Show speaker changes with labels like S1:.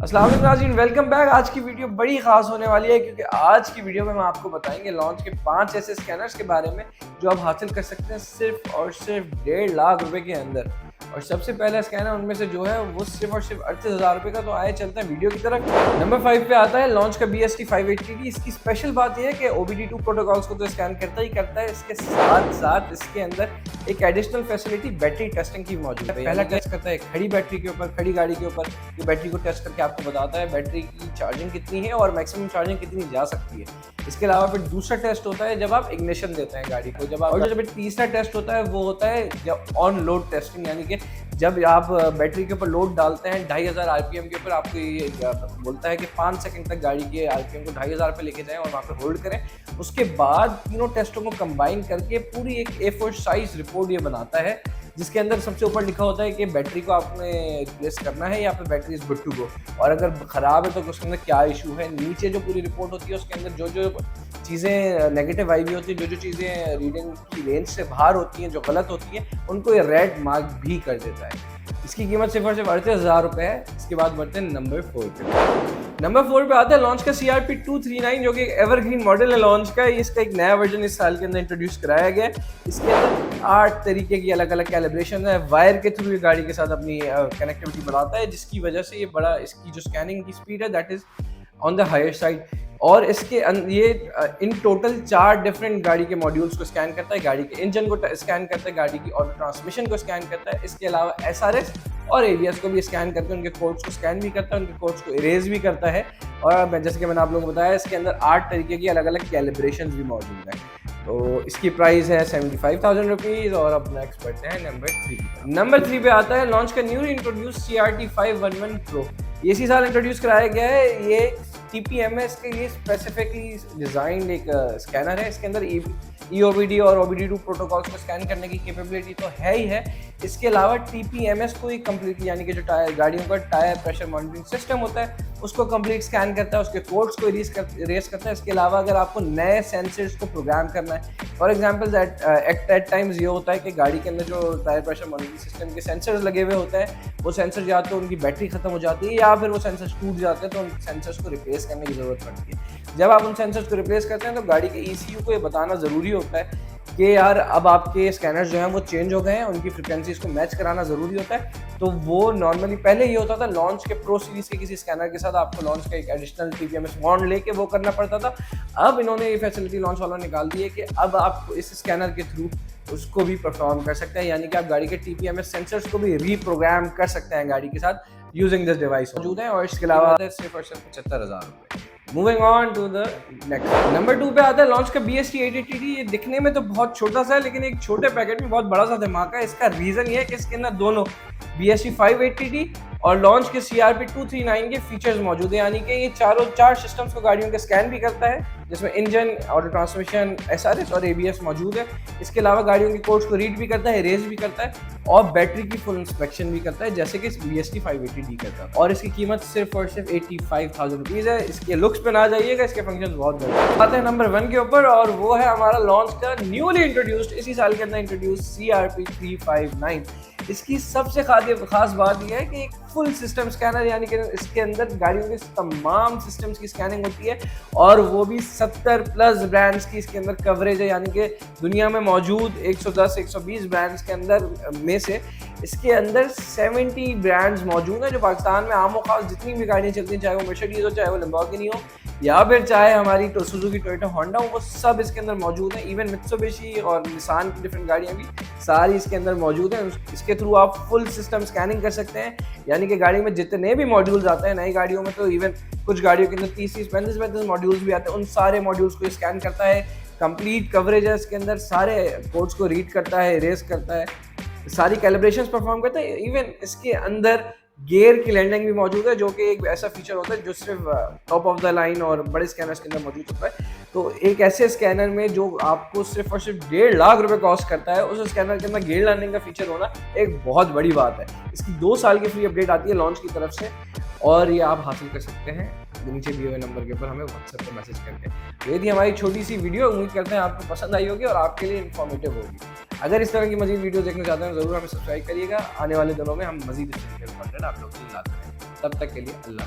S1: अस्सलाम वालेकुम नाज़रीन, वेलकम बैक। आज की वीडियो बड़ी ख़ास होने वाली है क्योंकि आज की वीडियो में हम आपको बताएंगे लॉन्च के 5 ऐसे स्कैनर्स के बारे में जो आप हासिल कर सकते हैं सिर्फ और सिर्फ 1.5 लाख रुपए के अंदर। और सबसे पहला स्कैनर उनमें से जो है वो सिर्फ और सिर्फ 38,000 रुपये का। तो आए चलते हैं वीडियो की तरफ। नंबर 5 पे आता है लॉन्च का BST 580D। इसकी स्पेशल बात यह है कि OBD2 प्रोटोकॉल्स को तो स्कैन करता ही करता है, इसके साथ साथ इसके अंदर एक एडिशनल फैसिलिटी बैटरी टेस्टिंग की मौजूद है। पहला टेस्ट करता है खड़ी बैटरी के ऊपर, खड़ी गाड़ी के ऊपर। ये बैटरी को टेस्ट करके आपको बताता है बैटरी की चार्जिंग कितनी है और मैक्सिमम चार्जिंग कितनी जा सकती है। इसके अलावा फिर दूसरा टेस्ट होता है जब आप इग्निशन देते हैं गाड़ी को, जब तीसरा टेस्ट होता है वो होता है जब ऑन लोड टेस्टिंग, यानी कि जब आप बैटरी के ऊपर लोड डालते हैं 2500 RPM के ऊपर, आपको ये बोलता है कि 5 सेकंड तक गाड़ी के RPM को 2500 पे लेके जाएं और वहाँ पे होल्ड करें। उसके बाद तीनों टेस्टों को कंबाइन करके पूरी एक A4 साइज रिपोर्ट ये बनाता है, जिसके अंदर सबसे ऊपर लिखा होता है कि बैटरी को आपने रिप्लेस करना है या फिर battery is good to go, और अगर ख़राब है तो उसके अंदर क्या इशू है। नीचे जो पूरी रिपोर्ट होती है उसके अंदर जो जो चीज़ें नेगेटिव आई हुई होती है, जो चीज़ें रीडिंग की रेंज से बाहर होती हैं, जो गलत होती हैं, उनको ये रेड मार्क भी कर देता है। इसकी कीमत सिर्फ और सिर्फ 38,000 रुपये है। इसके बाद बढ़ते हैं नंबर 4 पे। नंबर 4 पे आता है लॉन्च का CRP 239, जो कि एक एवरग्रीन मॉडल है लॉन्च का। इसका एक नया वर्जन इस साल के अंदर इंट्रोड्यूस कराया गया है। इसके अंदर 8 तरीके की अलग अलग कैलिब्रेशन है। वायर के थ्रू ये गाड़ी के साथ अपनी कनेक्टिविटी बढ़ाता है, जिसकी वजह से ये इसकी जो स्कैनिंग की स्पीड है that is on the higher side. और इसके ये इन टोटल 4 डिफरेंट गाड़ी के मॉड्यूल्स को स्कैन करता है, गाड़ी के इंजन को स्कैन करता है, गाड़ी की ऑटो ट्रांसमिशन को स्कैन करता है। इसके अलावा SRS और ABS को भी स्कैन करके उनके कोड्स को स्कैन भी करता है, उनके कोड्स को इरेज भी करता है। और जैसे कि मैंने आप लोगों को बताया, इसके अंदर 8 तरीके की अलग अलग कैलिब्रेशन भी मौजूद हैं। तो इसकी प्राइस है 75,000 रुपीज़। और अब नेक्स्ट बढ़ते हैं नंबर 3 पे आता है लॉन्च का न्यू इंट्रोड्यूस CRT 511 Pro। ये इसी साल इंट्रोड्यूस कराया गया है। ये TPMS के लिए स्पेसिफिकली डिज़ाइंड एक स्कैनर है। इसके अंदर EOBD और OBD2 प्रोटोकॉल्स को स्कैन करने की कैपेबिलिटी तो है ही है। इसके अलावा TPMS को ही कम्प्लीटली, यानी कि जो गाड़ियों का टायर प्रेशर मॉनिटरिंग सिस्टम होता है उसको कंप्लीट स्कैन करता है, उसके कोड्स को इरेज करता है। इसके अलावा अगर आपको नए सेंसर्स को प्रोग्राम करना है, फॉर एग्जांपल एट टाइम्स ये होता है कि गाड़ी के अंदर जो टायर प्रेशर मॉनिटरिंग सिस्टम के सेंसर्स लगे हुए होते हैं, वो सेंसर या तो उनकी बैटरी खत्म हो जाती है या फिर वो सेंसर्स टूट जाते हैं, तो उन सेंसर्स को रिप्लेस करने की ज़रूरत पड़ती है। जब आप उन सेंसर्स को रिप्लेस करते हैं तो गाड़ी के ECU को ये बताना ज़रूरी होता है कि यार अब आपके स्कैनर्स जो हैं वो चेंज हो गए हैं, उनकी फ्रिक्वेंसीज को मैच कराना ज़रूरी होता है। तो वो नॉर्मली पहले ये होता था लॉन्च के प्रो सीरीज़ के किसी स्कैनर के साथ आपको लॉन्च का एक एडिशनल TPMS बॉन्ड लेके वो करना पड़ता था। अब इन्होंने ये फैसिलिटी लॉन्च वालों ने निकाल दी है कि अब आप इस स्कैनर के थ्रू उसको भी परफॉर्म कर सकते हैं, यानी कि आप गाड़ी के TPMS सेंसर्स को भी रीप्रोग्राम कर सकते हैं गाड़ी के साथ यूजिंग दिस डिवाइस मौजूद है। और इसके अलावा सिर्फ और सिर्फ 75,000 रुपये। Moving on to the next. Number 2 पे आता है लॉन्च का BST 880D। ये दिखने में तो बहुत छोटा सा है, लेकिन एक छोटे पैकेट में बहुत बड़ा सा धमाका है। इसका रीज़न ये है कि इसके अंदर दोनों BST 580D और लॉन्च के CRP 239 के फीचर्स मौजूद है, यानी कि ये चार सिस्टम्स को गाड़ियों के स्कैन भी करता है, जिसमें इंजन, ऑटो ट्रांसमिशन, SRS और ABS मौजूद है। इसके अलावा गाड़ियों के कोड्स को रीड भी करता है, इरेज भी करता है और बैटरी की फुल इंस्पेक्शन भी करता है, जैसे कि BST 580D करता है। और इसकी कीमत सिर्फ और सिर्फ 85,000 रुपीज़ है। इसके लुक्स पे ना जाइएगा, इसके फंक्शन बहुत बड़े। आते हैं नंबर 1 के ऊपर, और वो है हमारा लॉन्च का न्यूली इंट्रोड्यूस्ड, इसी साल के अंदर इंट्रोड्यूस CRP 359। इसकी सबसे खास बात यह है कि एक फुल सिस्टम स्कैनर, यानी कि इसके अंदर गाड़ियों के तमाम सिस्टम्स की स्कैनिंग होती है, और वो भी 70+ ब्रांड्स की इसके अंदर कवरेज है, यानी कि दुनिया में मौजूद 110-120 ब्रांड्स के अंदर में से इसके अंदर 70 ब्रांड्स मौजूद हैं जो पाकिस्तान में आम खास जितनी भी गाड़ियाँ चलती हैं, चाहे वो मर्सिडीज हो, चाहे वो लैम्बोर्गिनी हो, या फिर चाहे हमारी सुजुकी, टोयोटा, होंडा हो, वो सब इसके अंदर मौजूद हैं। इवन मित्सुबिशी और निसान की डिफरेंट गाड़ियाँ भी सारी इसके अंदर मौजूद हैं। इसके थ्रू आप फुल सिस्टम स्कैनिंग कर सकते हैं, यानी कि गाड़ी में जितने भी मॉड्यूल्स आते हैं, नई गाड़ियों में तो इवन कुछ गाड़ियों के अंदर 30-35 मॉड्यूल्स भी आते हैं, उन सारे मॉड्यूल्स को स्कैन करता है। कंप्लीट कवरेज है इसके अंदर, सारे कोड्स को रीड करता है, इरेज करता है, सारी कैलिब्रेशंस परफॉर्म करता है। इवन इसके अंदर गियर की लैंडिंग भी मौजूद है, जो कि एक ऐसा फीचर होता है जो सिर्फ टॉप ऑफ द लाइन और बड़े स्कैनर्स के अंदर मौजूद होता है। तो एक ऐसे स्कैनर में जो आपको सिर्फ और सिर्फ 1.5 लाख रुपए कॉस्ट करता है, उस स्कैनर के अंदर गियर लैंडिंग का फीचर होना एक बहुत बड़ी बात है। इसकी 2 साल की फ्री अपडेट आती है लॉन्च की तरफ से, और ये आप हासिल कर सकते हैं नीचे दिए हुए नंबर के ऊपर हमें WhatsApp पर मैसेज करके। ये थी हमारी छोटी सी वीडियो, उम्मीद करते हैं आपको पसंद आई होगी और आपके लिए इन्फॉर्मेटिव होगी। अगर इस तरह की मजीद वीडियो देखना चाहते हैं ज़रूर हमें सब्सक्राइब करिएगा। आने वाले दिनों में हम मजीद इस तरीके का कंटेंट आप लोगों के लिए लाते हैं। तब तक के लिए अल्लाह।